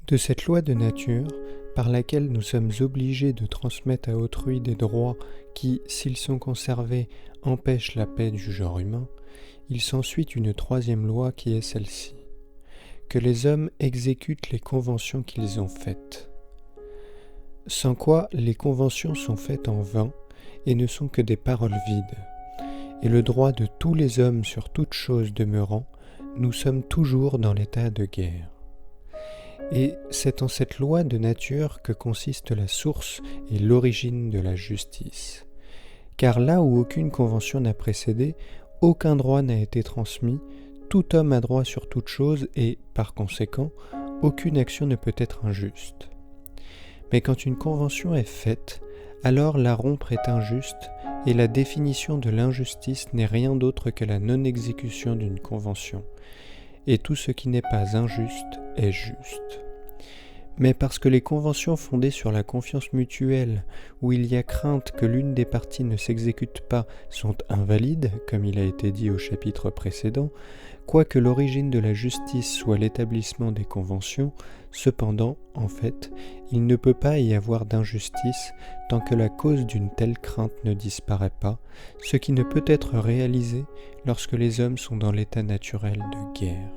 De cette loi de nature, par laquelle nous sommes obligés de transmettre à autrui des droits qui, s'ils sont conservés, empêchent la paix du genre humain, il s'ensuit une troisième loi qui est celle-ci: que les hommes exécutent les conventions qu'ils ont faites. Sans quoi les conventions sont faites en vain et ne sont que des paroles vides. Et le droit de tous les hommes sur toute chose demeurant, nous sommes toujours dans l'état de guerre. Et c'est en cette loi de nature que consiste la source et l'origine de la justice. Car là où aucune convention n'a précédé, aucun droit n'a été transmis, tout homme a droit sur toute chose et, par conséquent, aucune action ne peut être injuste. Mais quand une convention est faite, alors la rompre est injuste, et la définition de l'injustice n'est rien d'autre que la non-exécution d'une convention. Et tout ce qui n'est pas injuste est juste. Mais parce que les conventions fondées sur la confiance mutuelle, où il y a crainte que l'une des parties ne s'exécute pas, sont invalides, comme il a été dit au chapitre précédent, quoique l'origine de la justice soit l'établissement des conventions, cependant, en fait, il ne peut pas y avoir d'injustice tant que la cause d'une telle crainte ne disparaît pas, ce qui ne peut être réalisé lorsque les hommes sont dans l'état naturel de guerre.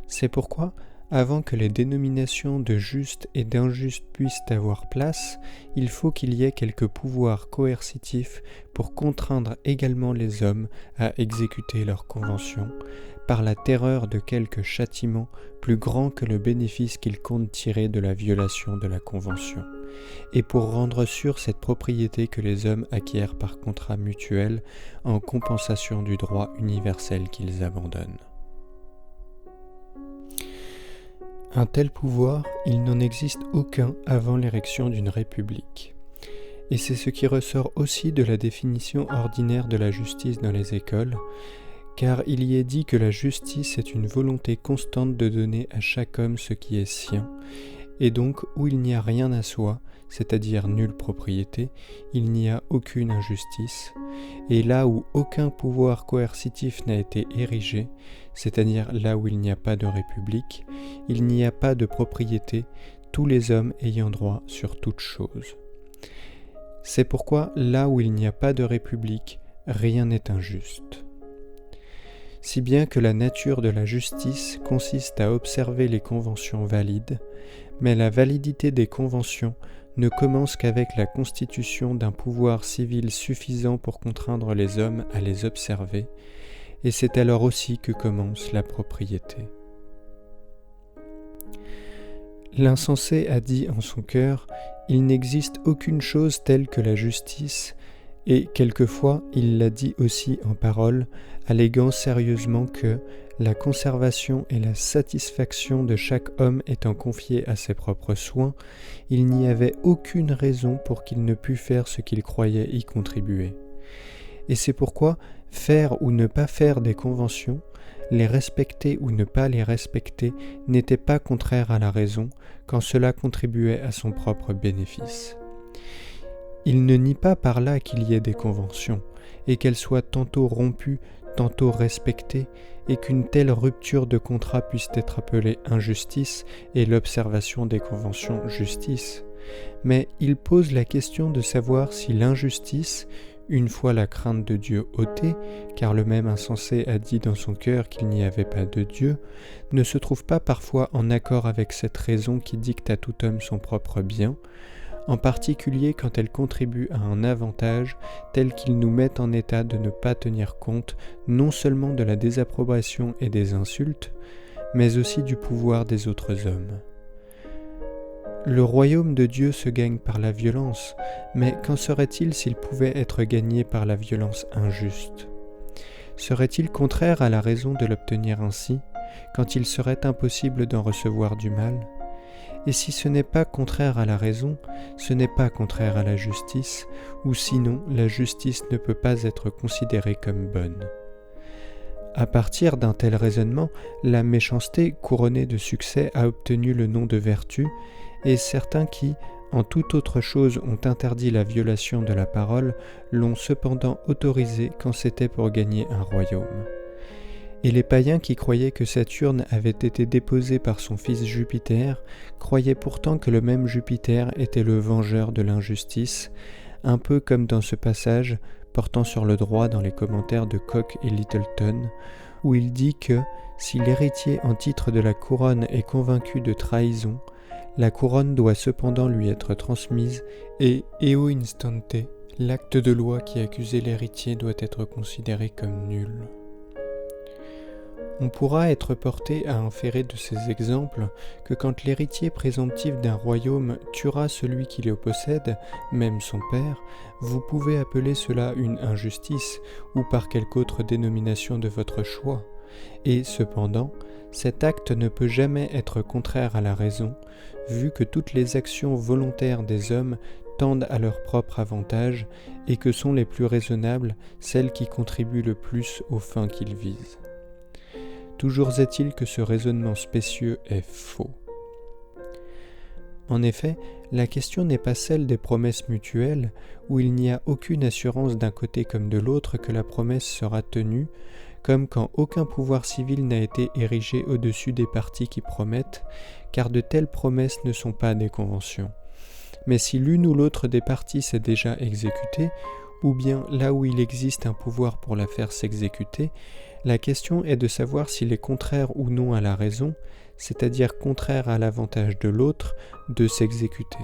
C'est pourquoi, avant que les dénominations de juste et d'injuste puissent avoir place, il faut qu'il y ait quelque pouvoir coercitif pour contraindre également les hommes à exécuter leurs conventions, par la terreur de quelque châtiment plus grand que le bénéfice qu'ils comptent tirer de la violation de la convention, et pour rendre sûre cette propriété que les hommes acquièrent par contrat mutuel en compensation du droit universel qu'ils abandonnent. Un tel pouvoir, il n'en existe aucun avant l'érection d'une république. Et c'est ce qui ressort aussi de la définition ordinaire de la justice dans les écoles, car il y est dit que la justice est une volonté constante de donner à chaque homme ce qui est sien, et donc où il n'y a rien à soi, c'est-à-dire nulle propriété, il n'y a aucune injustice, et là où aucun pouvoir coercitif n'a été érigé, c'est-à-dire là où il n'y a pas de république, il n'y a pas de propriété, tous les hommes ayant droit sur toute chose. C'est pourquoi là où il n'y a pas de république, rien n'est injuste. Si bien que la nature de la justice consiste à observer les conventions valides, mais la validité des conventions ne commence qu'avec la constitution d'un pouvoir civil suffisant pour contraindre les hommes à les observer, et c'est alors aussi que commence la propriété. L'insensé a dit en son cœur « Il n'existe aucune chose telle que la justice », et quelquefois il l'a dit aussi en parole, alléguant sérieusement que, la conservation et la satisfaction de chaque homme étant confiées à ses propres soins, il n'y avait aucune raison pour qu'il ne pût faire ce qu'il croyait y contribuer. Et c'est pourquoi faire ou ne pas faire des conventions, les respecter ou ne pas les respecter, n'était pas contraire à la raison, quand cela contribuait à son propre bénéfice. Il ne nie pas par là qu'il y ait des conventions, et qu'elles soient tantôt rompues, tantôt respectées, et qu'une telle rupture de contrat puisse être appelée injustice et l'observation des conventions justice. Mais il pose la question de savoir si l'injustice, une fois la crainte de Dieu ôtée, car le même insensé a dit dans son cœur qu'il n'y avait pas de Dieu, ne se trouve pas parfois en accord avec cette raison qui dicte à tout homme son propre bien, en particulier quand elle contribue à un avantage tel qu'il nous met en état de ne pas tenir compte non seulement de la désapprobation et des insultes, mais aussi du pouvoir des autres hommes. Le royaume de Dieu se gagne par la violence, mais qu'en serait-il s'il pouvait être gagné par la violence injuste ? Serait-il contraire à la raison de l'obtenir ainsi, quand il serait impossible d'en recevoir du mal ? Et si ce n'est pas contraire à la raison, ce n'est pas contraire à la justice, ou sinon la justice ne peut pas être considérée comme bonne. À partir d'un tel raisonnement, la méchanceté couronnée de succès a obtenu le nom de vertu, et certains qui, en toute autre chose, ont interdit la violation de la parole, l'ont cependant autorisée quand c'était pour gagner un royaume. Et les païens qui croyaient que Saturne avait été déposé par son fils Jupiter croyaient pourtant que le même Jupiter était le vengeur de l'injustice, un peu comme dans ce passage portant sur le droit dans les commentaires de Koch et Littleton, où il dit que si l'héritier en titre de la couronne est convaincu de trahison, la couronne doit cependant lui être transmise et eo instante, l'acte de loi qui accusait l'héritier doit être considéré comme nul. On pourra être porté à inférer de ces exemples que quand l'héritier présomptif d'un royaume tuera celui qui le possède, même son père, vous pouvez appeler cela une injustice ou par quelque autre dénomination de votre choix. Et cependant, cet acte ne peut jamais être contraire à la raison, vu que toutes les actions volontaires des hommes tendent à leur propre avantage et que sont les plus raisonnables celles qui contribuent le plus aux fins qu'ils visent. Toujours est-il que ce raisonnement spécieux est faux. En effet, la question n'est pas celle des promesses mutuelles, où il n'y a aucune assurance d'un côté comme de l'autre que la promesse sera tenue, comme quand aucun pouvoir civil n'a été érigé au-dessus des parties qui promettent, car de telles promesses ne sont pas des conventions. Mais si l'une ou l'autre des parties s'est déjà exécutée, ou bien là où il existe un pouvoir pour la faire s'exécuter, la question est de savoir s'il est contraire ou non à la raison, c'est-à-dire contraire à l'avantage de l'autre, de s'exécuter.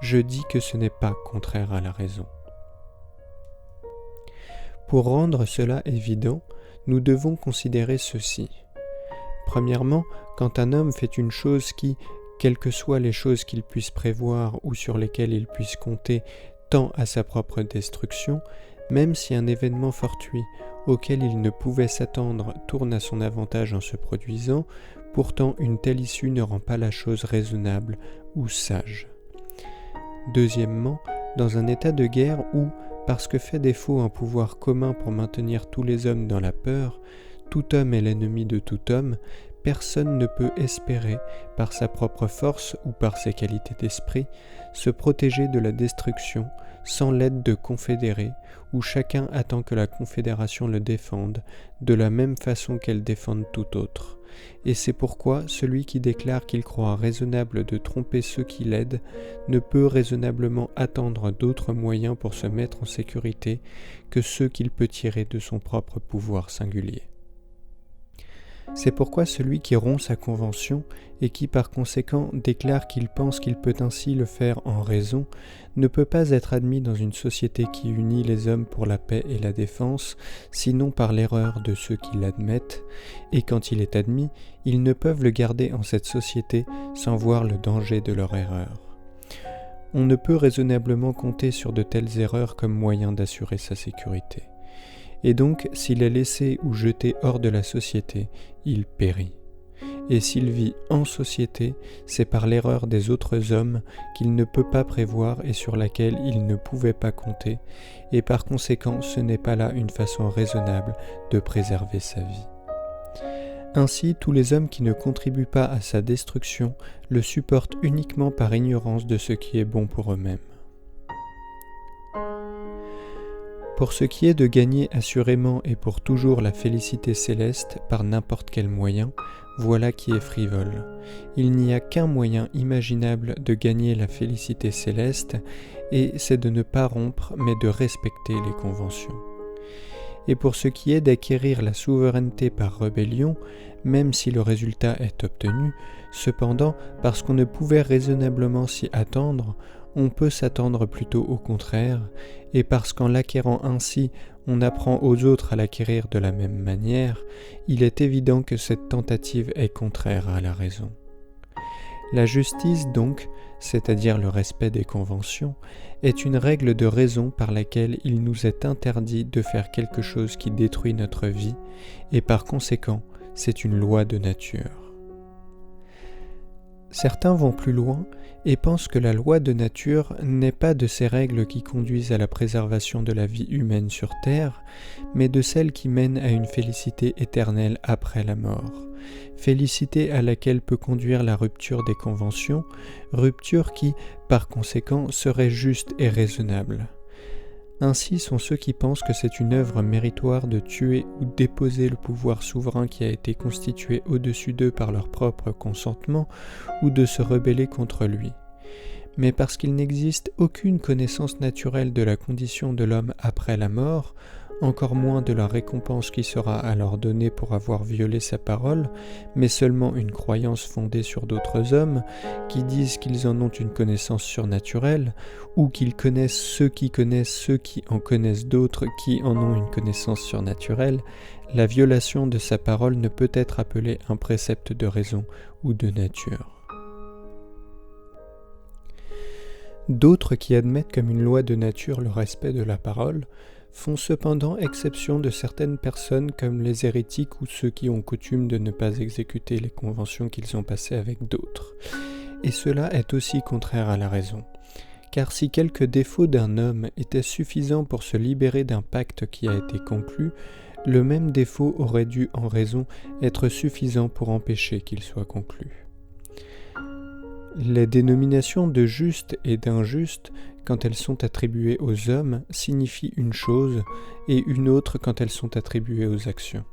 Je dis que ce n'est pas contraire à la raison. Pour rendre cela évident, nous devons considérer ceci. Premièrement, quand un homme fait une chose qui, quelles que soient les choses qu'il puisse prévoir ou sur lesquelles il puisse compter, tend à sa propre destruction, même si un événement fortuit auquel il ne pouvait s'attendre tourne à son avantage en se produisant, pourtant une telle issue ne rend pas la chose raisonnable ou sage. Deuxièmement, dans un état de guerre où, parce que fait défaut un pouvoir commun pour maintenir tous les hommes dans la peur, tout homme est l'ennemi de tout homme, personne ne peut espérer, par sa propre force ou par ses qualités d'esprit, se protéger de la destruction sans l'aide de confédérés, où chacun attend que la confédération le défende, de la même façon qu'elle défende tout autre. Et c'est pourquoi celui qui déclare qu'il croit raisonnable de tromper ceux qui l'aident ne peut raisonnablement attendre d'autres moyens pour se mettre en sécurité que ceux qu'il peut tirer de son propre pouvoir singulier. C'est pourquoi celui qui rompt sa convention et qui par conséquent déclare qu'il pense qu'il peut ainsi le faire en raison, ne peut pas être admis dans une société qui unit les hommes pour la paix et la défense, sinon par l'erreur de ceux qui l'admettent, et quand il est admis, ils ne peuvent le garder en cette société sans voir le danger de leur erreur. On ne peut raisonnablement compter sur de telles erreurs comme moyen d'assurer sa sécurité. Et donc, s'il est laissé ou jeté hors de la société, il périt. Et s'il vit en société, c'est par l'erreur des autres hommes qu'il ne peut pas prévoir et sur laquelle il ne pouvait pas compter, et par conséquent, ce n'est pas là une façon raisonnable de préserver sa vie. Ainsi, tous les hommes qui ne contribuent pas à sa destruction le supportent uniquement par ignorance de ce qui est bon pour eux-mêmes. Pour ce qui est de gagner assurément et pour toujours la félicité céleste par n'importe quel moyen, voilà qui est frivole. Il n'y a qu'un moyen imaginable de gagner la félicité céleste, et c'est de ne pas rompre, mais de respecter les conventions. Et pour ce qui est d'acquérir la souveraineté par rébellion, même si le résultat est obtenu, cependant, parce qu'on ne pouvait raisonnablement s'y attendre, on peut s'attendre plutôt au contraire, et parce qu'en l'acquérant ainsi, on apprend aux autres à l'acquérir de la même manière, il est évident que cette tentative est contraire à la raison. La justice donc, c'est-à-dire le respect des conventions, est une règle de raison par laquelle il nous est interdit de faire quelque chose qui détruit notre vie, et par conséquent, c'est une loi de nature. Certains vont plus loin et pensent que la loi de nature n'est pas de ces règles qui conduisent à la préservation de la vie humaine sur terre, mais de celles qui mènent à une félicité éternelle après la mort, félicité à laquelle peut conduire la rupture des conventions, rupture qui, par conséquent, serait juste et raisonnable. Ainsi sont ceux qui pensent que c'est une œuvre méritoire de tuer ou déposer le pouvoir souverain qui a été constitué au-dessus d'eux par leur propre consentement, ou de se rebeller contre lui. Mais parce qu'il n'existe aucune connaissance naturelle de la condition de l'homme après la mort, encore moins de la récompense qui sera alors donnée pour avoir violé sa parole, mais seulement une croyance fondée sur d'autres hommes, qui disent qu'ils en ont une connaissance surnaturelle, ou qu'ils connaissent ceux qui en connaissent d'autres qui en ont une connaissance surnaturelle, la violation de sa parole ne peut être appelée un précepte de raison ou de nature. D'autres qui admettent comme une loi de nature le respect de la parole, font cependant exception de certaines personnes comme les hérétiques ou ceux qui ont coutume de ne pas exécuter les conventions qu'ils ont passées avec d'autres. Et cela est aussi contraire à la raison. Car si quelques défauts d'un homme étaient suffisants pour se libérer d'un pacte qui a été conclu, le même défaut aurait dû en raison être suffisant pour empêcher qu'il soit conclu. Les dénominations de juste et d'injuste, quand elles sont attribuées aux hommes, signifient une chose et une autre quand elles sont attribuées aux actions.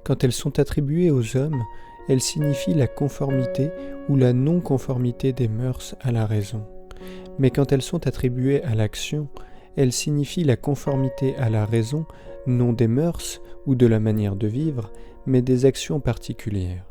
Quand elles sont attribuées aux hommes, elles signifient la conformité ou la non-conformité des mœurs à la raison. Mais quand elles sont attribuées à l'action, elles signifient la conformité à la raison, non des mœurs ou de la manière de vivre, mais des actions particulières.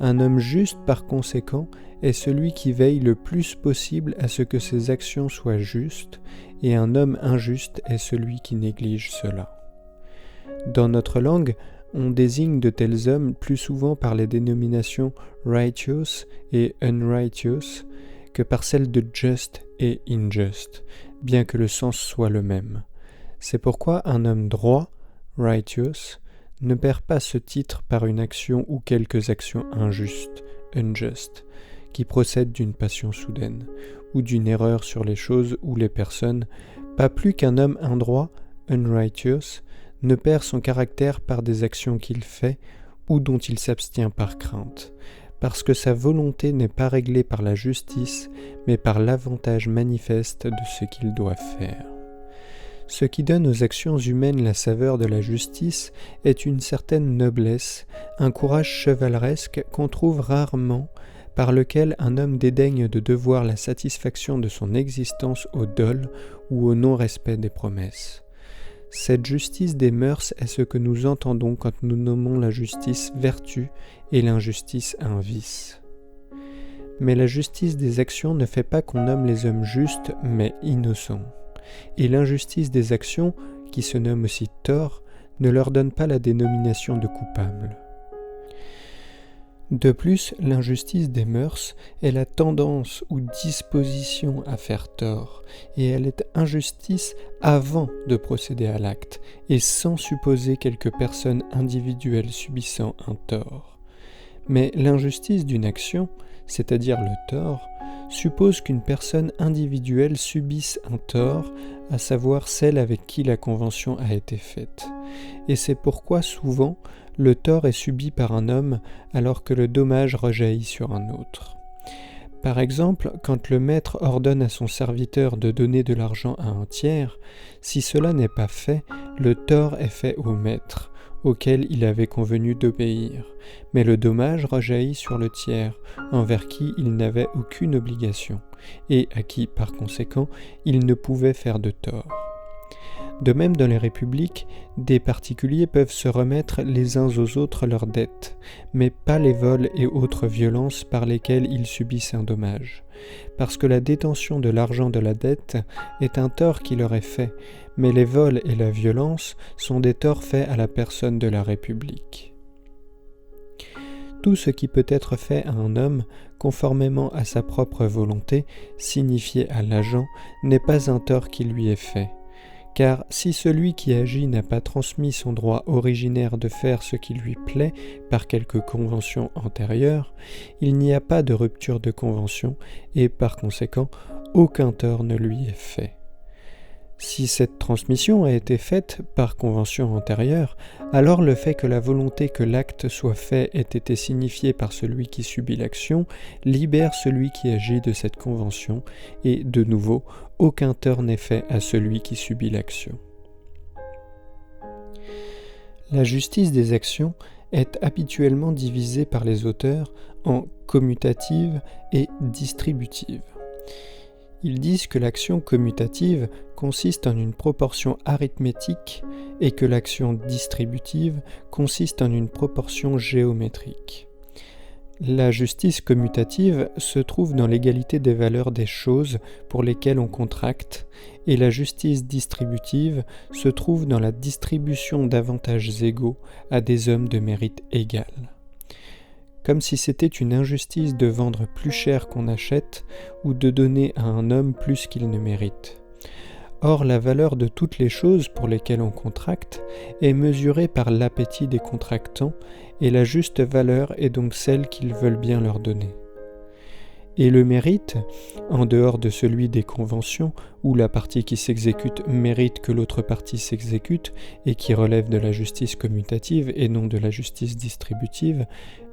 Un homme juste, par conséquent, est celui qui veille le plus possible à ce que ses actions soient justes, et un homme injuste est celui qui néglige cela. Dans notre langue, on désigne de tels hommes plus souvent par les dénominations righteous et unrighteous que par celles de just et injust, bien que le sens soit le même. C'est pourquoi un homme droit, righteous, ne perd pas ce titre par une action ou quelques actions injustes, unjust, qui procèdent d'une passion soudaine, ou d'une erreur sur les choses ou les personnes, pas plus qu'un homme indroit, unrighteous, ne perd son caractère par des actions qu'il fait ou dont il s'abstient par crainte, parce que sa volonté n'est pas réglée par la justice, mais par l'avantage manifeste de ce qu'il doit faire. Ce qui donne aux actions humaines la saveur de la justice est une certaine noblesse, un courage chevaleresque qu'on trouve rarement, par lequel un homme dédaigne de devoir la satisfaction de son existence au dol ou au non-respect des promesses. Cette justice des mœurs est ce que nous entendons quand nous nommons la justice vertu et l'injustice un vice. Mais la justice des actions ne fait pas qu'on nomme les hommes justes, mais innocents. Et l'injustice des actions, qui se nomme aussi tort, ne leur donne pas la dénomination de coupable. De plus, l'injustice des mœurs est la tendance ou disposition à faire tort, et elle est injustice avant de procéder à l'acte, et sans supposer quelque personne individuelle subissant un tort. Mais l'injustice d'une action, c'est-à-dire le tort, suppose qu'une personne individuelle subisse un tort, à savoir celle avec qui la convention a été faite. Et c'est pourquoi souvent le tort est subi par un homme alors que le dommage rejaillit sur un autre. Par exemple, quand le maître ordonne à son serviteur de donner de l'argent à un tiers, si cela n'est pas fait, le tort est fait au maître, auquel il avait convenu d'obéir, mais le dommage rejaillit sur le tiers, envers qui il n'avait aucune obligation, et à qui, par conséquent, il ne pouvait faire de tort. De même, dans les républiques, des particuliers peuvent se remettre les uns aux autres leurs dettes, mais pas les vols et autres violences par lesquelles ils subissent un dommage, parce que la détention de l'argent de la dette est un tort qui leur est fait, mais les vols et la violence sont des torts faits à la personne de la République. Tout ce qui peut être fait à un homme, conformément à sa propre volonté, signifié à l'agent, n'est pas un tort qui lui est fait. Car si celui qui agit n'a pas transmis son droit originaire de faire ce qui lui plaît par quelque convention antérieure, il n'y a pas de rupture de convention et par conséquent, aucun tort ne lui est fait. Si cette transmission a été faite par convention antérieure, alors le fait que la volonté que l'acte soit fait ait été signifié par celui qui subit l'action libère celui qui agit de cette convention et, de nouveau, aucun tort n'est fait à celui qui subit l'action. La justice des actions est habituellement divisée par les auteurs en commutative et distributive. Ils disent que l'action commutative consiste en une proportion arithmétique et que l'action distributive consiste en une proportion géométrique. La justice commutative se trouve dans l'égalité des valeurs des choses pour lesquelles on contracte, et la justice distributive se trouve dans la distribution d'avantages égaux à des hommes de mérite égal. Comme si c'était une injustice de vendre plus cher qu'on achète ou de donner à un homme plus qu'il ne mérite. Or, la valeur de toutes les choses pour lesquelles on contracte est mesurée par l'appétit des contractants et la juste valeur est donc celle qu'ils veulent bien leur donner. Et le mérite, en dehors de celui des conventions où la partie qui s'exécute mérite que l'autre partie s'exécute et qui relève de la justice commutative et non de la justice distributive,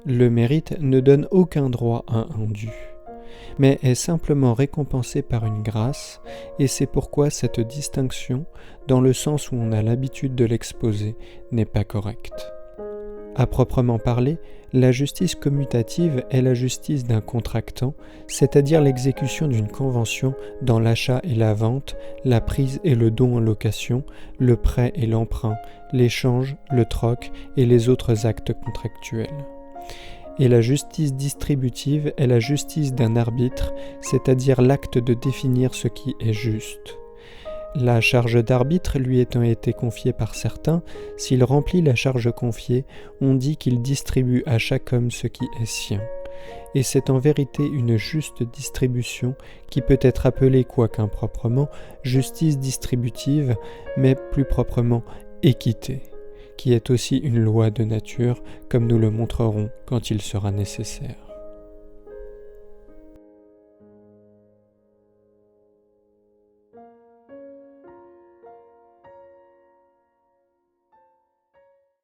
le mérite ne donne aucun droit à un dû, mais est simplement récompensé par une grâce, et c'est pourquoi cette distinction, dans le sens où on a l'habitude de l'exposer, n'est pas correcte. À proprement parler, la justice commutative est la justice d'un contractant, c'est-à-dire l'exécution d'une convention dans l'achat et la vente, la prise et le don en location, le prêt et l'emprunt, l'échange, le troc et les autres actes contractuels. Et la justice distributive est la justice d'un arbitre, c'est-à-dire l'acte de définir ce qui est juste. La charge d'arbitre lui étant été confiée par certains, s'il remplit la charge confiée, on dit qu'il distribue à chaque homme ce qui est sien. Et c'est en vérité une juste distribution qui peut être appelée, quoique improprement, justice distributive, mais plus proprement équité, qui est aussi une loi de nature, comme nous le montrerons quand il sera nécessaire.